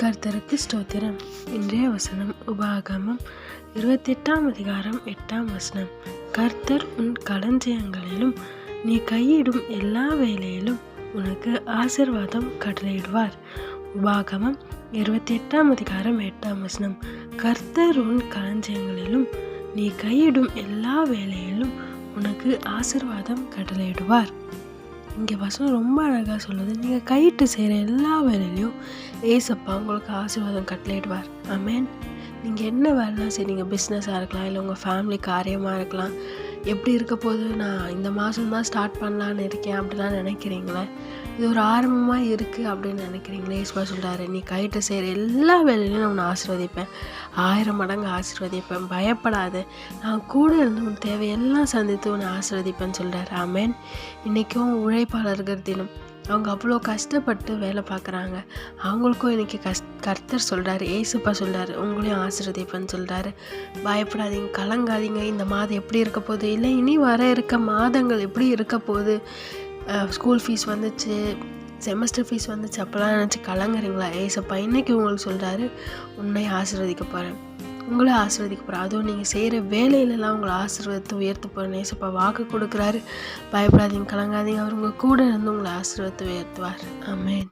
கர்த்தருக்கு ஸ்தோத்திரம். இன்றைய வசனம் உபாகமம் 28ஆம் அதிகாரம் 8ஆம் வசனம். கர்த்தர் உன் களஞ்சியங்களிலும் நீ கையிடும் எல்லா வேலையிலும் உனக்கு ஆசீர்வாதம் கட்டளையிடுவார். உபாகமம் 28ஆம் அதிகாரம் 8ஆம் வசனம். கர்த்தர் உன் களஞ்சியங்களிலும் நீ கையிடும் எல்லா வேலையிலும் உனக்கு ஆசீர்வாதம் கட்டளையிடுவார். இங்கே வசனம் ரொம்ப அழகாக சொல்லுது. நீங்கள் கையிட்டு செய்கிற எல்லா வேலையிலையும் ஏசப்பா உங்களுக்கு ஆசீர்வாதம் கட்டளையிடுவார். ஆமென். நீங்கள் என்ன வேலைலாம் சரி, நீங்கள் பிஸ்னஸாக இருக்கலாம், இல்லை உங்கள் ஃபேமிலி காரியமாக இருக்கலாம். எப்படி இருக்க போது, நான் இந்த மாதம் தான் ஸ்டார்ட் பண்ணலான்னு இருக்கேன் அப்படிலாம் நினைக்கிறீங்களே, இது ஒரு ஆரம்பமாக இருக்குது அப்படின்னு நினைக்கிறீங்களே, ஏசப்பா சொல்கிறாரு, நீ கையிட்டு செய்கிற எல்லா வேலையிலையும் நான் உன்னை ஆசீர்வதிப்பேன், 1000 மடங்கு ஆசீர்வதிப்பேன், பயப்படாது, நான் கூட இருந்து உன் தேவையெல்லாம் சந்தித்து உன்னை ஆசீர்வதிப்பேன்னு சொல்கிறார். ஆமென். இன்றைக்கும் உழைப்பாளர்கள் தினம். அவங்க அவ்வளோ கஷ்டப்பட்டு வேலை பார்க்குறாங்க. அவங்களுக்கும் இன்றைக்கி கர்த்தர் சொல்கிறாரு, ஏசப்பா சொல்கிறாரு, உங்களையும் ஆசீர்வதிப்பேன்னு சொல்கிறாரு. பயப்படாதீங்க, கலங்காதீங்க. இந்த மாதம் எப்படி இருக்க போகுது, இல்லை இனி வர இருக்க மாதங்கள் எப்படி இருக்க போகுது, ஸ்கூல் ஃபீஸ் வந்துச்சு, செமஸ்டர் ஃபீஸ் வந்துச்சு, அப்போல்லாம் நினச்சி கலங்குறீங்களா? ஏசப்பா இன்றைக்கி உங்களுக்கு சொல்கிறாரு, உன்னை ஆசீர்வதிக்க போகிறேன், உங்களை ஆசீர்வதிக்க போகிறேன். அதுவும் நீங்கள் செய்கிற வேலையிலலாம் உங்களை ஆசீர்வாதத்தை உயர்த்த போகிறேன் ஏசப்பா வாக்கு கொடுக்குறாரு. பயப்படாதீங்க, கலங்காதீங்க. அவர் உங்கள் கூட இருந்து உங்களை ஆசீர்வாதத்தை உயர்த்துவார். ஆமென்.